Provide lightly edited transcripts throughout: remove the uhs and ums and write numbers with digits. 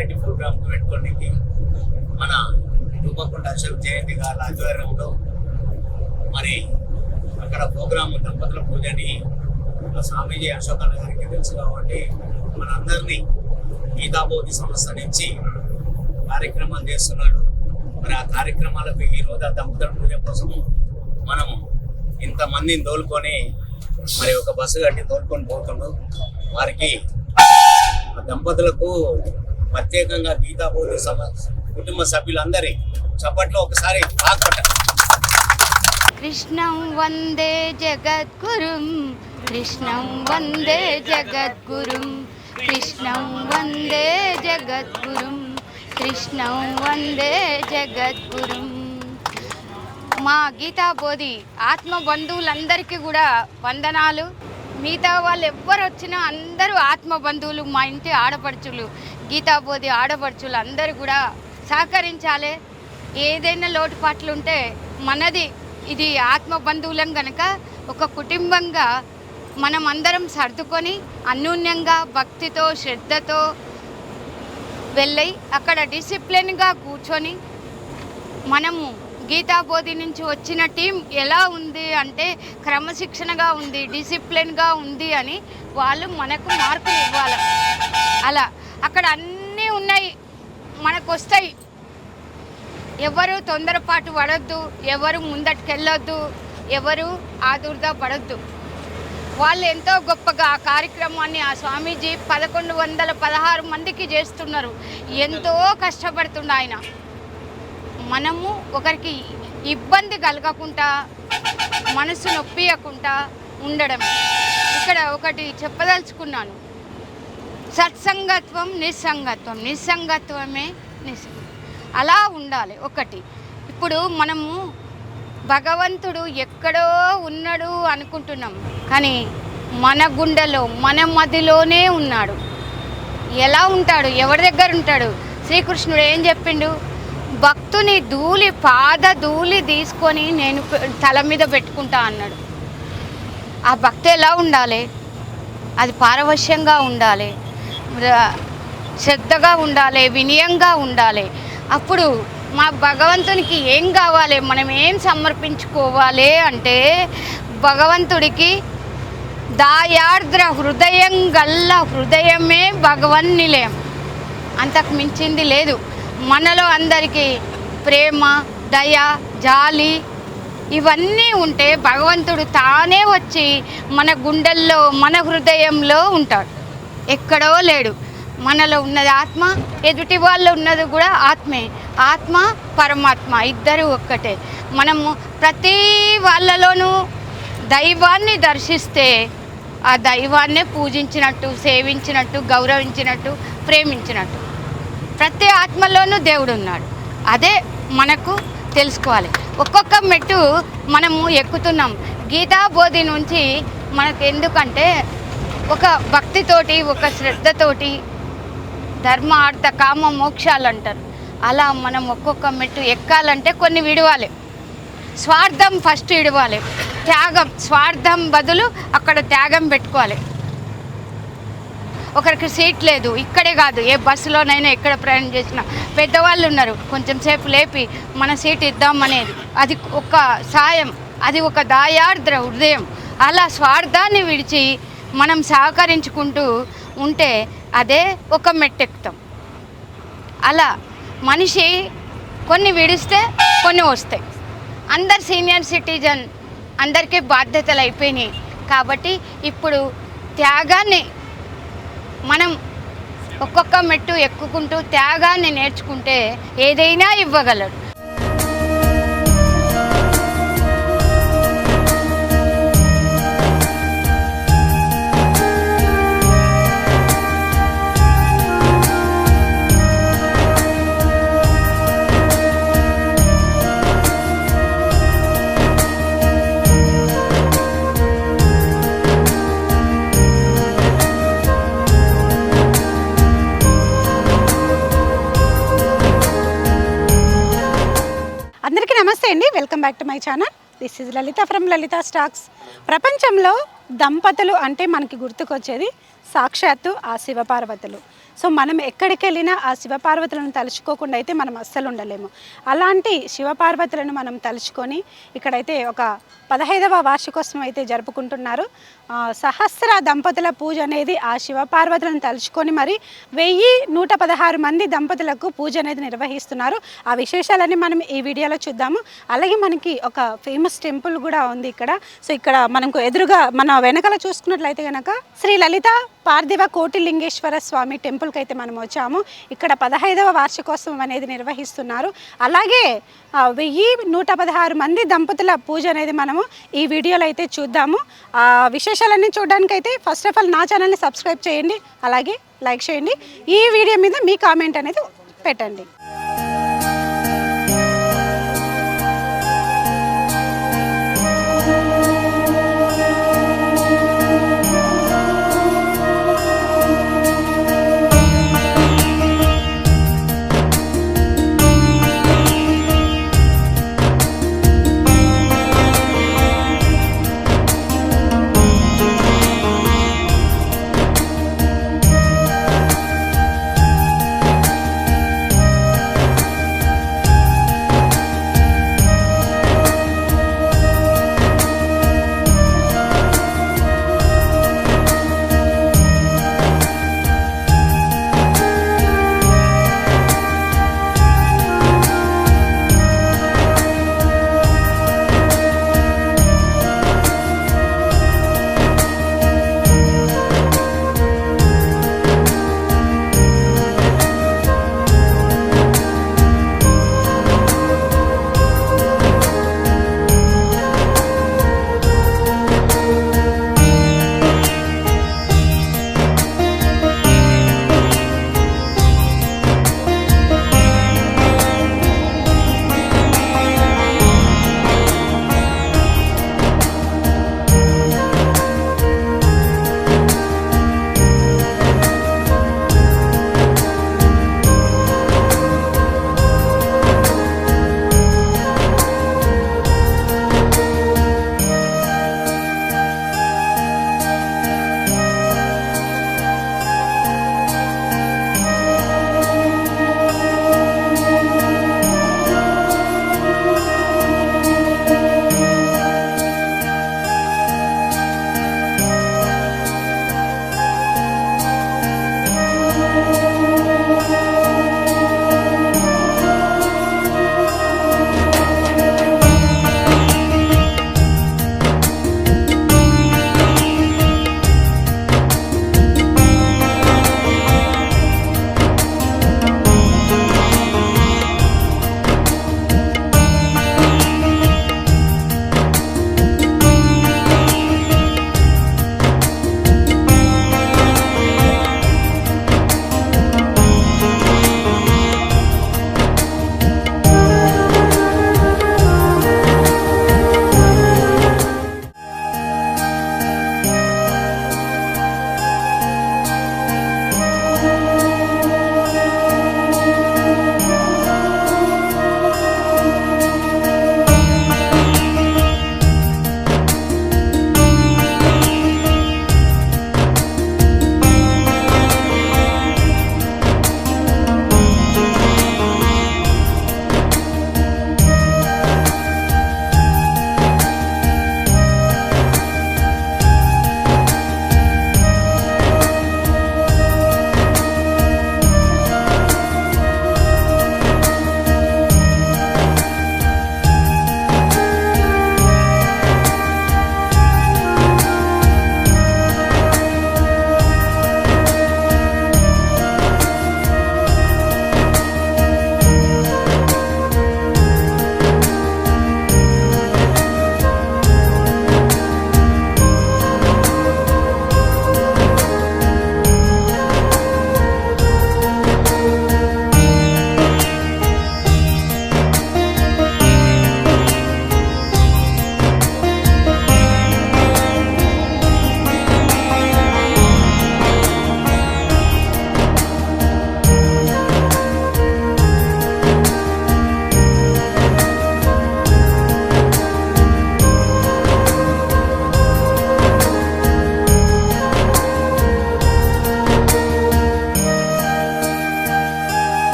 Charity programme పెట్టుకోనికి మన రూపకుంట అశోక్ జయంతి గారి ఆధ్వర్యంలో మరి అక్కడ ప్రోగ్రామ్ దంపతుల పూజని స్వామీజీ అశోక్ అన్న గారికి తెలుసు కాబట్టి మనందరినీ గీతాబోధి సంస్థ నుంచి కార్యక్రమాలు చేస్తున్నాడు. మరి ఆ కార్యక్రమాలకు ఈ రోజు ఆ దంపతుల పూజ కోసము మనము ఇంతమందిని తోలుకొని మరి ఒక బస్సు కట్టి తోలుకొని పోతున్నాం. వారికి దంపతులకు ప్రత్యేకంగా గీతాబోధి కుటుంబ సభ్యులందరి చప్పట్లో ఒకసారి కృష్ణం వందే జగద్గురుం, కృష్ణం వందే జగద్గురుం, కృష్ణం వందే జగద్గురుం, కృష్ణం వందే జగద్గురుం. మా గీతాబోధి ఆత్మ బంధువులందరికీ కూడా వందనాలు. మిగతా వాళ్ళు ఎవ్వరు వచ్చినా అందరూ ఆత్మ బంధువులు, మా ఇంటి ఆడపడుచులు, గీతాబోధి ఆడపడుచులు అందరూ కూడా సహకరించాలి. ఏదైనా లోటుపాట్లు ఉంటే మనది ఇది ఆత్మ బంధువులం కనుక ఒక కుటుంబంగా మనం అందరం సర్దుకొని అన్యోన్యంగా భక్తితో శ్రద్ధతో వెళ్ళి అక్కడ డిసిప్లిన్గా కూర్చొని మనము గీతాబోధి నుంచి వచ్చిన టీం ఎలా ఉంది అంటే క్రమశిక్షణగా ఉంది, డిసిప్లిన్గా ఉంది అని వాళ్ళు మనకు మార్కులు ఇవ్వాలి. అలా అక్కడ అన్నీ ఉన్నాయి, మనకు వస్తాయి. ఎవరు తొందరపాటు పడొద్దు, ఎవరు ముందటికెళ్ళొద్దు, ఎవరు ఆదుర్దా పడొద్దు. వాళ్ళు ఎంతో గొప్పగా ఆ కార్యక్రమాన్ని ఆ స్వామీజీ 1116 మందికి చేస్తున్నారు. ఎంతో కష్టపడుతుండ ఆయన. మనము ఒకరికి ఇబ్బంది కలగకుండా మనసు నొప్పియకుండా ఉండడం. ఇక్కడ ఒకటి చెప్పదలుచుకున్నాను, సత్సంగత్వం నిస్సంగత్వం, నిస్సంగత్వమే అలా ఉండాలి. ఒకటి ఇప్పుడు మనము భగవంతుడు ఎక్కడో ఉన్నాడు అనుకుంటున్నాం, కానీ మన గుండెలో మన మదిలోనే ఉన్నాడు. ఎలా ఉంటాడు, ఎవరి దగ్గర ఉంటాడు? శ్రీకృష్ణుడు ఏం చెప్పిండు? భక్తుని పాద ధూళి తీసుకొని నేను తల మీద పెట్టుకుంటా అన్నాడు. ఆ భక్తి ఎలా ఉండాలి? అది పారవశ్యంగా ఉండాలి, శ్రద్ధగా ఉండాలి, వినయంగా ఉండాలి. అప్పుడు మా భగవంతునికి ఏం కావాలి, మనం ఏం సమర్పించుకోవాలి అంటే భగవంతుడికి దాయార్ద్ర హృదయం గల్ల హృదయమే భగవన్ నిలయం, అంతకు మించింది లేదు. మనలో అందరికీ ప్రేమ, దయ, జాలి ఇవన్నీ ఉంటే భగవంతుడు తానే వచ్చి మన గుండెల్లో మన హృదయంలో ఉంటాడు, ఎక్కడో లేడు. మనలో ఉన్నది ఆత్మ, ఎదుటి వాళ్ళు ఉన్నది కూడా ఆత్మే. ఆత్మ పరమాత్మ ఇద్దరు ఒక్కటే. మనము ప్రతి వాళ్ళలోనూ దైవాన్ని దర్శిస్తే ఆ దైవాన్నే పూజించినట్టు, సేవించినట్టు, గౌరవించినట్టు, ప్రేమించినట్టు. ప్రతి ఆత్మలోనూ దేవుడు ఉన్నాడు. అదే మనకు తెలుసుకోవాలి. ఒక్కొక్క మెట్టు మనము ఎక్కుతున్నాం. గీతాబోధి నుంచి మనకు ఎందుకంటే ఒక భక్తితోటి, ఒక శ్రద్ధతోటి ధర్మ అర్థ కామ మోక్షాలు అంటారు. అలా మనం ఒక్కొక్క మెట్టు ఎక్కాలంటే కొన్ని విడవాలి. స్వార్థం ఫస్ట్ విడవాలి, త్యాగం. స్వార్థం బదులు అక్కడ త్యాగం పెట్టుకోవాలి. ఒకరికి సీట్ లేదు, ఇక్కడే కాదు ఏ బస్సులోనైనా ఎక్కడ ప్రయాణం చేసినా పెద్దవాళ్ళు ఉన్నారు, కొంచెం సేపు లేపి మన సీట్ ఇద్దామనేది అది ఒక సాయం, అది ఒక దాయార్ద్ర హృదయం. అలా స్వార్థాన్ని విడిచి మనం సహకరించుకుంటూ ఉంటే అదే ఒక మెట్టెక్కుతాం. అలా మనిషి కొన్ని విడిస్తే కొన్ని వస్తాయి. అందరు సీనియర్ సిటిజన్, అందరికీ బాధ్యతలు అయిపోయినాయి కాబట్టి ఇప్పుడు త్యాగాన్ని మనం ఒక్కొక్క మెట్టు ఎక్కుకుంటూ త్యాగాన్ని నేర్చుకుంటే ఏదైనా ఇవ్వగలరు. అందరికీ నమస్తే అండి, welcome back to my channel. This is Lalitha from Lalitha stocks. ప్రపంచంలో దంపతులు అంటే మనకి గుర్తుకొచ్చేది సాక్షాత్తు ఆ శివపార్వతులు. సో మనం ఎక్కడికి వెళ్ళినా ఆ శివపార్వతులను తలుచుకోకుండా అయితే మనం అస్సలు ఉండలేము. అలాంటి శివపార్వతులను మనం తలుచుకొని ఇక్కడైతే ఒక 15వ వార్షికోత్సవం అయితే జరుపుకుంటున్నారు. సహస్ర దంపతుల పూజ అనేది ఆ శివపార్వతులను తలుచుకొని మరి 1116 మంది దంపతులకు పూజ అనేది నిర్వహిస్తున్నారు. ఆ విశేషాలన్నీ మనం ఈ వీడియోలో చూద్దాము. అలాగే మనకి ఒక ఫేమస్ టెంపుల్ కూడా ఉంది ఇక్కడ. సో ఇక్కడ మనకు ఎదురుగా మన వెనకాల చూసుకున్నట్లయితే కనుక శ్రీ లలిత పార్థివ కోటిలింగేశ్వర స్వామి టెంపుల్కి అయితే మనం వచ్చాము. ఇక్కడ 15వ వార్షికోత్సవం అనేది నిర్వహిస్తున్నారు. అలాగే 1116 మంది దంపతుల పూజ అనేది మనము ఈ వీడియోలో అయితే చూద్దాము. ఆ విశేషాలన్నీ చూడడానికైతే ఫస్ట్ ఆఫ్ ఆల్ నా ఛానల్ని సబ్స్క్రైబ్ చేయండి, అలాగే లైక్ చేయండి. ఈ వీడియో మీద మీ కామెంట్ అనేది పెట్టండి.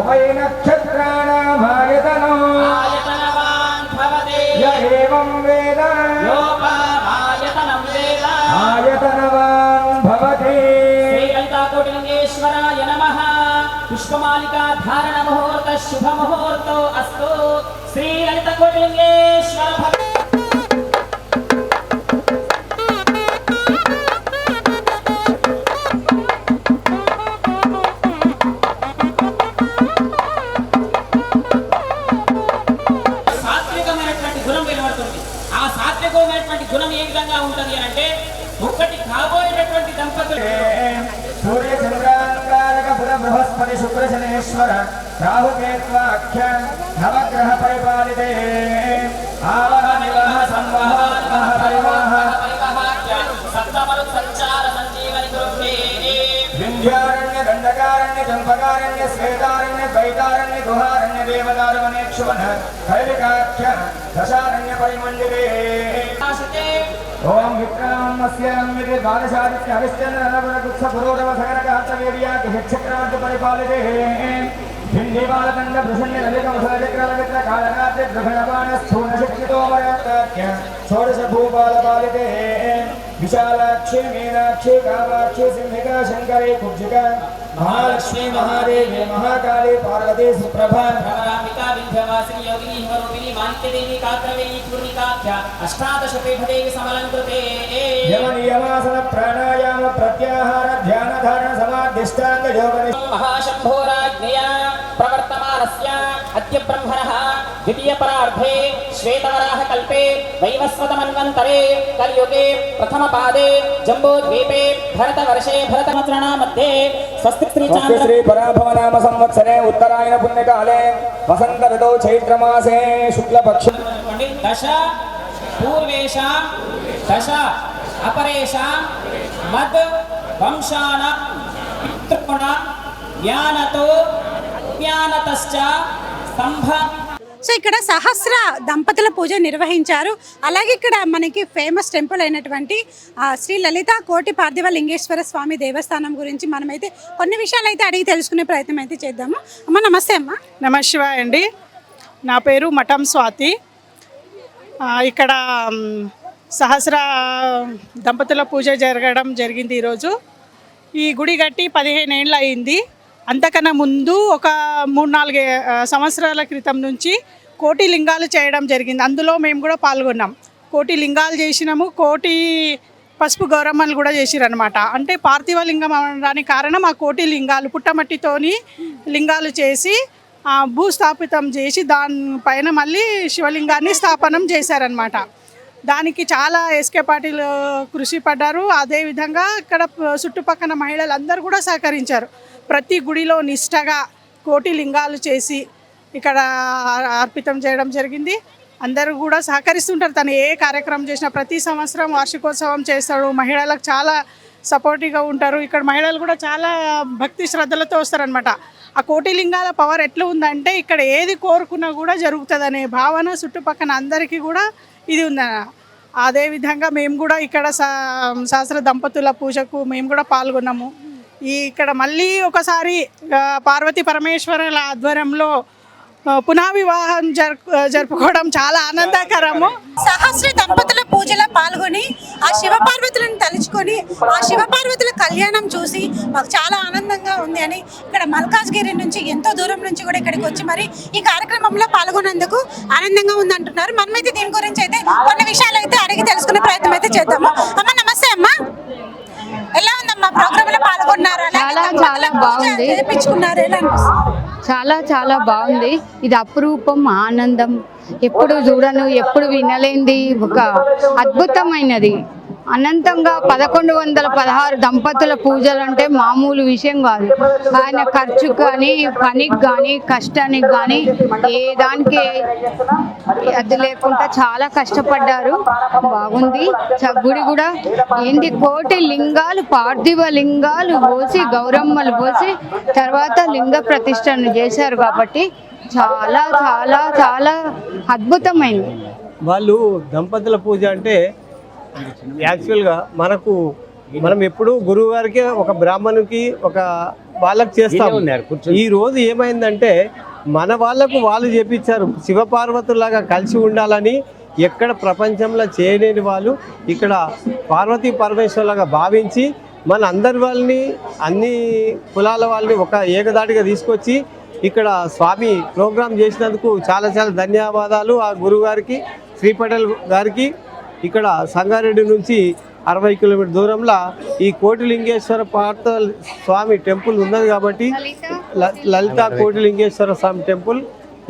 वै नक्षत्राणामायतनो आयतनवान् भवते य एवं वेद योपायतनं वेद आयतनवान् भवति श्रीललिताकोटिलिङ्गेश्वराय नमः पुष्पमालिका धारण मुहूर्त शुभ मुहूर्तो अस्तु श्रीललिताकोटिलिङ्गेश्वर గుణం ఏ విధంగా ఉంటుంది అంటే ఒక్కటి కాబోయేటటువంటి దంపతులు सूर्य चंद्रांगारक बुध बृहस्पति शुक्र शनेश्वर राहु केत्वाख्य नवग्रह परिपालिते आवह निवह संवह परिवाह सप्तमरु संचार संजीवनि कुरुते विंध्यारण्य दंडकारण्य चंपकारण्य श्वेतारण्य द्वैतारण्य गुहारण्य देवदारवनेक्षुवन कैलिकाख्य दशारण्य परिमंडिते ओम विक्रमस्य नम्यते द्वादशादित्य हरिश्चंद्र नवरगुच्छ पुरोरव सकरकान्तवेर्या किचक्रांत परिपालिते भिन्दिवालदंड भृशन्य ललितमुसलचक्रललित कालरात्रि गृहणबाण स्थूल शक्तितो मरत्याख्य षोडश भूपालपालिते विशालाक्षी मीनाक्षी कामाक्षी सिंहिका शंकरी कुब्जिका महालक्ष्मी महादेवी महाकाली पार्वती सुप्रभा भ्रमराम्बिका विन्ध्यवासिनी योगिनी हिमरूपिणी मानिक्यदेवी कात्रवेणी पूर्णिकाख्या अष्टादश पीठदेवी समलंकृते यम नियमासन प्राणायाम प्रत्याहार ध्यान धारण समाधिष्ठांग योग महाशंभोराज्ञया प्रवर्तमानस्य अद्य ब्रह्मणः द्वितीय परार्धे श्वेतवराह कल्पे वैवस्वतमन्वन्तरे कलियुगे प्रथम पादे जम्बूद्वीपे भरतवर्षे भरतमत्रणा मध्ये स्वस्ति श्री पराभव नाम संवत्सरे उत्तरायण पुण्यकाले वसंत ऋतौ चैत्रमासे शुक्लपक्ष दश पूर्वेषां दश अपरेषां मद वंशानां पितॄणां ज्ञानतो ज्ञानतश्च स्तंभ సో ఇక్కడ సహస్ర దంపతుల పూజ నిర్వహించారు. అలాగే ఇక్కడ మనకి ఫేమస్ టెంపుల్ అయినటువంటి శ్రీ లలిత కోటి పార్థివ లింగేశ్వర స్వామి దేవస్థానం గురించి మనమైతే కొన్ని విషయాలు అయితే అడిగి తెలుసుకునే ప్రయత్నం అయితే చేద్దాము. అమ్మ నమస్తే. అమ్మ నమ శివాయ అండి. నా పేరు మఠం స్వాతి. ఇక్కడ సహస్ర దంపతుల పూజ జరిగింది ఈరోజు. ఈ గుడి కట్టి 15 ఏళ్ళు అయింది. అంతకన్నా ముందు ఒక 3-4 సంవత్సరాల క్రితం నుంచి కోటి లింగాలు చేయడం జరిగింది. అందులో మేము కూడా పాల్గొన్నాం. కోటి లింగాలు చేసినాము. కోటి పసుపు గౌరమ్మలు కూడా చేసిరనమాట. అంటే పార్థివ లింగం అనడానికి కారణం ఆ కోటి లింగాలు పుట్టమట్టితోని లింగాలు చేసి భూస్థాపితం చేసి దానిపైన మళ్ళీ శివలింగాన్ని స్థాపనం చేశారనమాట. దానికి చాలా ఎస్కే పార్టీలు కృషి పడ్డారు. అదేవిధంగా ఇక్కడ చుట్టుపక్కల మహిళలందరూ కూడా సహకరించారు. ప్రతి గుడిలో నిష్టగా కోటి లింగాలు చేసి ఇక్కడ అర్పితం చేయడం జరిగింది. అందరూ కూడా సహకరిస్తుంటారు. తను ఏ కార్యక్రమం చేసినా ప్రతి సంవత్సరం వార్షికోత్సవం చేస్తాడు. మహిళలకు చాలా సపోర్టివ్గా ఉంటారు. ఇక్కడ మహిళలు కూడా చాలా భక్తి శ్రద్ధలతో వస్తారనమాట. ఆ కోటి లింగాల పవర్ ఎట్లా ఉందంటే ఇక్కడ ఏది కోరుకున్నా కూడా జరుగుతుందనే భావన చుట్టుపక్కల అందరికీ కూడా ఇది ఉందన్న. అదేవిధంగా మేము కూడా ఇక్కడ సహస్ర దంపతుల పూజకు మేము కూడా పాల్గొన్నాము. ఇక్కడ మళ్ళీ ఒకసారి పార్వతీ పరమేశ్వరుల ఆధ్వర్యంలో పునఃవివాహం జరుపుకోవడం చాలా ఆనందకరము. సహస్ర దంపతుల పూజలో పాల్గొని ఆ శివపార్వతులను తలుచుకొని ఆ శివపార్వతుల కళ్యాణం చూసి మాకు చాలా ఆనందంగా ఉంది అని ఇక్కడ మల్కాజ్గిరి నుంచి ఎంతో దూరం నుంచి కూడా ఇక్కడికి వచ్చి మరి ఈ కార్యక్రమంలో పాల్గొన్నందుకు ఆనందంగా ఉంది అంటున్నారు. మనమైతే దీని గురించి అయితే కొన్ని విషయాలు అయితే అడిగి తెలుసుకునే ప్రయత్నం అయితే చేద్దాము. అమ్మ నమస్తే. అమ్మ ఎలా ఉందమ్మా? ప్రోగ్రామ్ లో పాల్గొన్నారా? చాలా బాగుంది. చాలా బాగుంది. ఇది అపురూపం, ఆనందం. ఎప్పుడు చూడను, ఎప్పుడు వినలేంది ఒక అద్భుతమైనది. అనంతంగా 1116 దంపతుల పూజలు అంటే మామూలు విషయం కాదు. ఆయన ఖర్చు కానీ, పనికి కానీ, కష్టానికి కానీ ఏ దానికి అది లేకుండా చాలా కష్టపడ్డారు. బాగుంది. గుడి కూడా ఏంటి కోటి లింగాలు, పార్థివ లింగాలు పోసి గౌరమ్మలు పోసి తర్వాత లింగ ప్రతిష్టను చేశారు కాబట్టి చాలా చాలా చాలా అద్భుతమైంది. వాళ్ళు దంపతుల పూజ అంటే యాక్చువల్గా మనం ఎప్పుడు గురువు గారికి ఒక బ్రాహ్మణునికి ఒక వాళ్ళకి చేస్తాం. ఈ రోజు ఏమైందంటే మన వాళ్ళకు వాళ్ళు చేపించారు, శివపార్వతులాగా కలిసి ఉండాలని. ఎక్కడ ప్రపంచంలో చేయలేని వాళ్ళు ఇక్కడ పార్వతీ పరమేశ్వరులాగా భావించి మన అందరి వాళ్ళని, అన్ని కులాల వాళ్ళని ఒక ఏకదాటిగా తీసుకొచ్చి ఇక్కడ స్వామి ప్రోగ్రాం చేసినందుకు చాలా చాలా ధన్యవాదాలు ఆ గురుగారికి, శ్రీ పటేల్ గారికి. ఇక్కడ సంగారెడ్డి నుంచి 60 కిలోమీటర్ దూరంలో ఈ కోటిలింగేశ్వర పార్త స్వామి టెంపుల్ ఉన్నది కాబట్టి, లలిత కోటిలింగేశ్వర స్వామి టెంపుల్,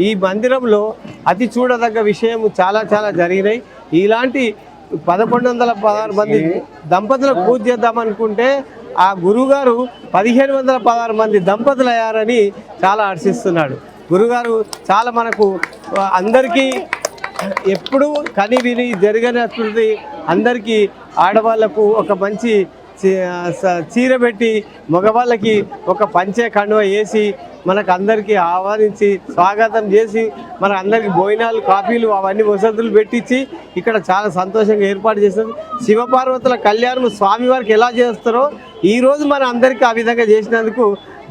ఈ మందిరంలో అతి చూడదగ్గ విషయం చాలా చాలా జరిగినాయి. ఇలాంటి 1116 మంది దంపతులకు పూజ చేద్దామనుకుంటే ఆ గురుగారు 1516 మంది దంపతులు అయ్యారని చాలా హర్షిస్తున్నాడు. గురుగారు చాలా మనకు అందరికీ ఎప్పుడు కని విని జరగనటువంటి అందరికీ ఆడవాళ్లకు ఒక మంచి చీర పెట్టి, మగవాళ్ళకి ఒక పంచే కండువ వేసి మనకు అందరికీ ఆహ్వానించి స్వాగతం చేసి మన అందరికి భోజనాలు, కాఫీలు అవన్నీ వసతులు పెట్టించి ఇక్కడ చాలా సంతోషంగా ఏర్పాటు చేస్తారు. శివపార్వతుల కళ్యాణం స్వామివారికి ఎలా చేస్తారో ఈరోజు మన అందరికీ ఆ విధంగా చేసినందుకు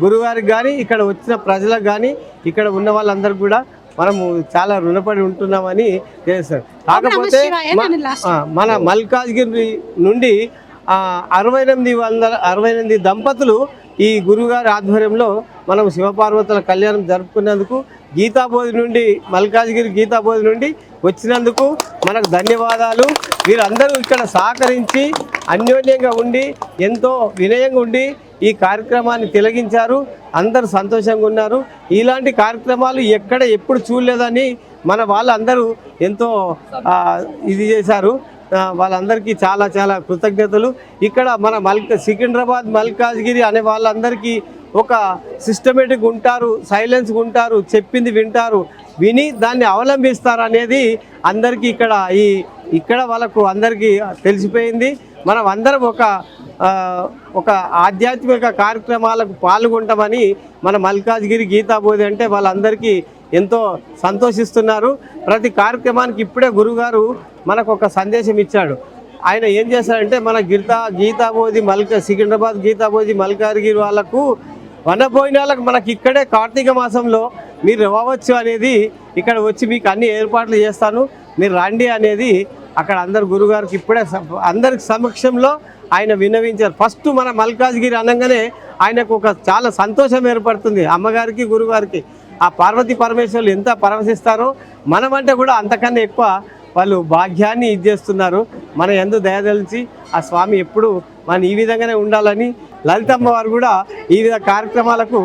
గురువారికి కానీ, ఇక్కడ వచ్చిన ప్రజలకు కానీ, ఇక్కడ ఉన్న వాళ్ళందరికీ కూడా మనము చాలా రుణపడి ఉంటున్నామని చేస్తారు. కాకపోతే మన మల్కాజ్గిరి నుండి 68 దంపతులు ఈ గురుగారి ఆధ్వర్యంలో మనం శివపార్వతుల కళ్యాణం జరుపుకున్నందుకు, గీతాబోధి నుండి మల్కాజ్గిరి గీతాబోధి నుండి వచ్చినందుకు మనకు ధన్యవాదాలు. వీరందరూ ఇక్కడ సహకరించి అన్యోన్యంగా ఉండి ఎంతో వినయంగా ఉండి ఈ కార్యక్రమాన్ని తిలగించారు. అందరూ సంతోషంగా ఉన్నారు. ఇలాంటి కార్యక్రమాలు ఎక్కడ ఎప్పుడు చూడలేదని మన వాళ్ళందరూ ఎంతో ఇది చేశారు. వాళ్ళందరికీ చాలా చాలా కృతజ్ఞతలు. ఇక్కడ మన సికింద్రాబాద్ మల్కాజ్గిరి అనే వాళ్ళందరికీ ఒక సిస్టమేటిక్ ఉంటారు, సైలెన్స్గా ఉంటారు, చెప్పింది వింటారు, విని దాన్ని అవలంబిస్తారు అనేది అందరికీ ఇక్కడ వాళ్ళకు అందరికీ తెలిసిపోయింది. మనం అందరం ఒక ఆధ్యాత్మిక కార్యక్రమాలకు పాల్గొంటామని మన మల్కాజ్గిరి గీతాబోధి అంటే వాళ్ళందరికీ ఎంతో సంతోషిస్తున్నారు. ప్రతి కార్యక్రమానికి ఇప్పుడే గురుగారు మనకు ఒక సందేశం ఇచ్చాడు. ఆయన ఏం చేశారంటే మన గీతాబోధి సికింద్రాబాద్ గీతాబోధి మల్కాజ్గిరి వాళ్ళకు వనభోజనాలకు మనకి ఇక్కడే కార్తీక మాసంలో మీరు రావచ్చు అనేది, ఇక్కడ వచ్చి మీకు అన్ని ఏర్పాట్లు చేస్తాను మీరు రండి అనేది అక్కడ అందరు గురుగారికి ఇప్పుడే అందరికి సమక్షంలో ఆయన విన్నవించారు. ఫస్ట్ మన మల్కాజ్గిరి అనగానే ఆయనకు ఒక చాలా సంతోషం ఏర్పడుతుంది. అమ్మగారికి గురుగారికి ఆ పార్వతీ పరమేశ్వరులు ఎంత పరవశిస్తారో మనమంటే కూడా అంతకన్నా ఎక్కువ వాళ్ళు భాగ్యాన్ని ఇచ్చేస్తున్నారు. మన యందు దయదలిచి ఆ స్వామి ఎప్పుడు మన ఈ విధంగానే ఉండాలని లలితమ్మ వారు కూడా ఈ విధ కార్యక్రమాలకు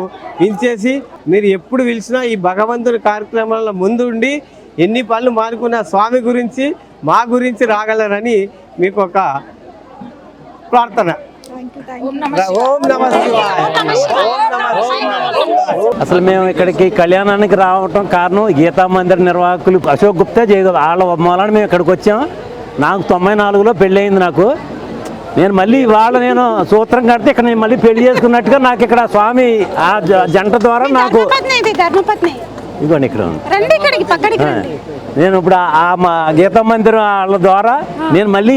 ఇచ్చేసి మీరు ఎప్పుడు పిలిచినా ఈ భగవంతుని కార్యక్రమాల ముందు ఉండి ఎన్ని పనులు మానుకున్న స్వామి గురించి మా గురించి రాగలరని మీకు ఒక ప్రార్థన. ఓం నమః శివాయ. అసలు మేము ఇక్కడికి కళ్యాణానికి రావటం కారణం గీతా మందిర్ నిర్వాహకులు అశోక్ గుప్తా చేయదు వాళ్ళ మూలాన మేము ఇక్కడికి వచ్చాం. నాకు 94లో పెళ్ళి అయింది. నేను మళ్ళీ నేను సూత్రం కడితే ఇక్కడ నేను మళ్ళీ పెళ్లి చేసుకున్నట్టుగా నాకు ఇక్కడ స్వామి ఆ జంట ద్వారా నాకు ఇదిగోండి ఇక్కడ నేను ఇప్పుడు ఆ గీతా మందిరం వాళ్ళ ద్వారా నేను మళ్ళీ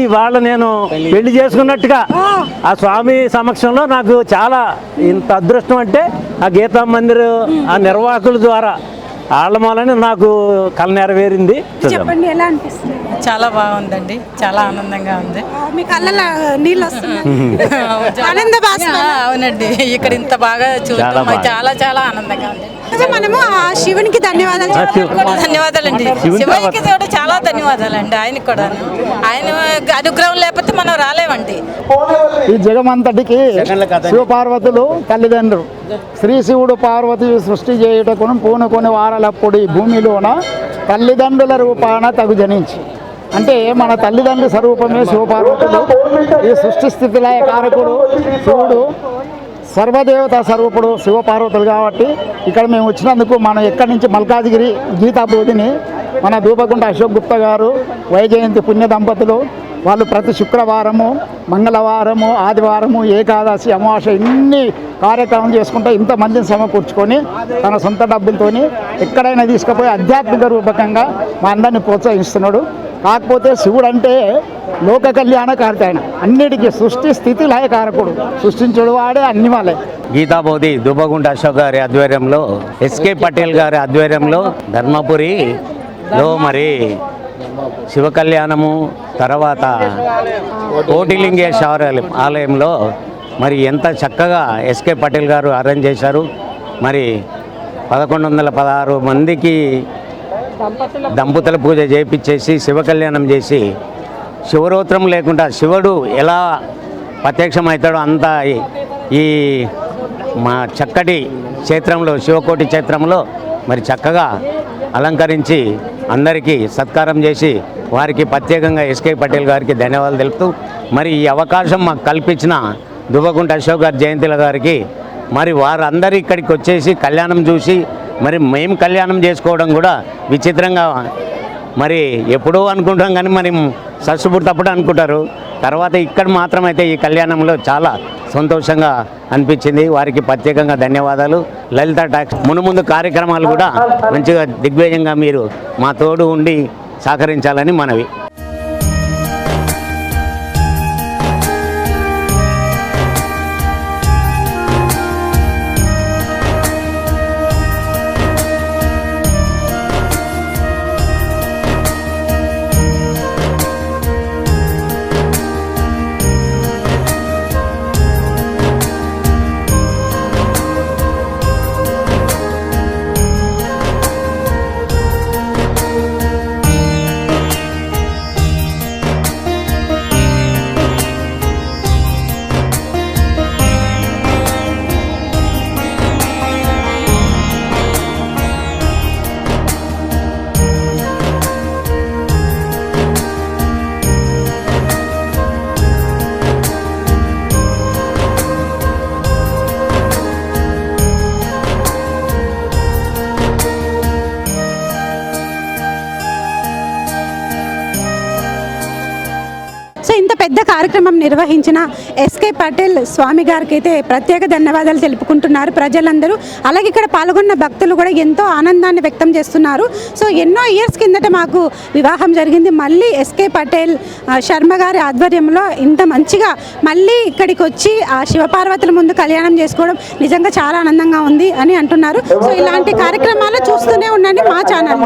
నేను పెళ్లి చేసుకున్నట్టుగా ఆ స్వామి సమక్షంలో నాకు చాలా ఇంత అదృష్టం అంటే ఆ గీతా మందిర్ ఆ నిర్వాహకుల ద్వారా వాళ్ళ మూలనే నాకు కళ నెరవేరింది. చెప్పండి, ఎలా అనిపిస్తుంది? చాలా బాగుందండి, చాలా ఆనందంగా ఉంది. మీ కళ్ళలో నీళ్ళు అవునండి, ఇక్కడ ఇంత బాగా చూడటం చాలా చాలా ఆనందంగా ఉంది. మనము ఆ శివునికి ధన్యవాదాలండి. శివయ్యకి కూడా చాలా ధన్యవాదాలండి. ఆయనకి కూడా ఆయన అనుగ్రహం లేకపోతే మనం రాలేమండి. ఈ జగమంతటికి శివపార్వతులు తల్లిదండ్రులు. శ్రీ శివుడు పార్వతి సృష్టి చేయుటకును పూనుకొని వారలప్పుడు ఈ భూమిలోన తల్లిదండ్రుల రూపాన తగు జనించి, అంటే మన తల్లిదండ్రుల స్వరూపమే శివపార్వతులు. ఈ సృష్టి స్థితిలయ కారకుడు శివుడు, సర్వదేవత స్వరూపుడు శివపార్వతులు. కాబట్టి ఇక్కడ మేము వచ్చినందుకు మనం ఎక్కడి నుంచి మల్కాజ్గిరి గీతాబోధిని మన దూపగుంట అశోక్ గుప్తా గారు వైజయంతి పుణ్య దంపతులు వాళ్ళు ప్రతి శుక్రవారము, మంగళవారము, ఆదివారము, ఏకాదశి, అమావాస్య ఇన్ని కార్యక్రమం చేసుకుంటే ఇంతమందిని సమకూర్చుకొని తన సొంత డబ్బులతో ఎక్కడైనా తీసుకుపోయి ఆధ్యాత్మిక రూపకంగా మా అందరినీ ప్రోత్సహిస్తున్నాడు. కాకపోతే శివుడు అంటే లోక కళ్యాణ కార్త, ఆయన అన్నిటికీ సృష్టి స్థితి లయకారకుడు. సృష్టించుడు వాడే అన్ని వాళ్ళే. గీతాబోధి దుబ్బగుంట అశోక్ గారి ఆధ్వర్యంలో, ఎస్కే పటేల్ గారి ఆధ్వర్యంలో ధర్మపురిలో మరి శివ కళ్యాణము, తర్వాత కోటిలింగేశ్వర ఆలయంలో మరి ఎంత చక్కగా ఎస్కే పటేల్ గారు అరేంజ్ చేశారు. మరి 1116 మందికి దంపతుల పూజ చేయించేసి శివ కళ్యాణం చేసి, శివరోత్రం లేకుండా శివుడు ఎలా ప్రత్యక్షమవుతాడో అంతా ఈ మా చక్కటి క్షేత్రంలో, శివకోటి క్షేత్రంలో మరి చక్కగా అలంకరించి అందరికీ సత్కారం చేసి వారికి ప్రత్యేకంగా ఎస్కే పటేల్ గారికి ధన్యవాదాలు తెలుపుతూ, మరి ఈ అవకాశం మాకు కల్పించిన దుబ్బగుంట అశోక్ గారి జయంతిల గారికి, మరి వారందరూ ఇక్కడికి వచ్చేసి కళ్యాణం చూసి మరి మేము కళ్యాణం చేసుకోవడం కూడా విచిత్రంగా, మరి ఎప్పుడో అనుకుంటాం కానీ మరి సస్సుపుడు అనుకుంటారు. తర్వాత ఇక్కడ మాత్రమైతే ఈ కళ్యాణంలో చాలా సంతోషంగా అనిపించింది. వారికి ప్రత్యేకంగా ధన్యవాదాలు. లలిత టాక్స్ మునుముందు కార్యక్రమాలు కూడా మంచిగా దిగ్విజయంగా మీరు మా తోడు ఉండి సహకరించాలని మనవి. సో ఇంత పెద్ద కార్యక్రమం నిర్వహించిన ఎస్కే పటేల్ స్వామి గారికి అయితే ప్రత్యేక ధన్యవాదాలు తెలుపుకుంటున్నారు ప్రజలందరూ. అలాగే ఇక్కడ పాల్గొన్న భక్తులు కూడా ఎంతో ఆనందాన్ని వ్యక్తం చేస్తున్నారు. సో ఎన్నో ఇయర్స్ కిందట మాకు వివాహం జరిగింది, మళ్ళీ ఎస్కే పటేల్ శర్మ గారి ఆధ్వర్యంలో ఇంత మంచిగా మళ్ళీ ఇక్కడికి వచ్చి ఆ శివపార్వతుల ముందు కళ్యాణం చేసుకోవడం నిజంగా చాలా ఆనందంగా ఉంది అని అంటున్నారు. సో ఇలాంటి కార్యక్రమాలు చూస్తూనే ఉండండి మా ఛానల్.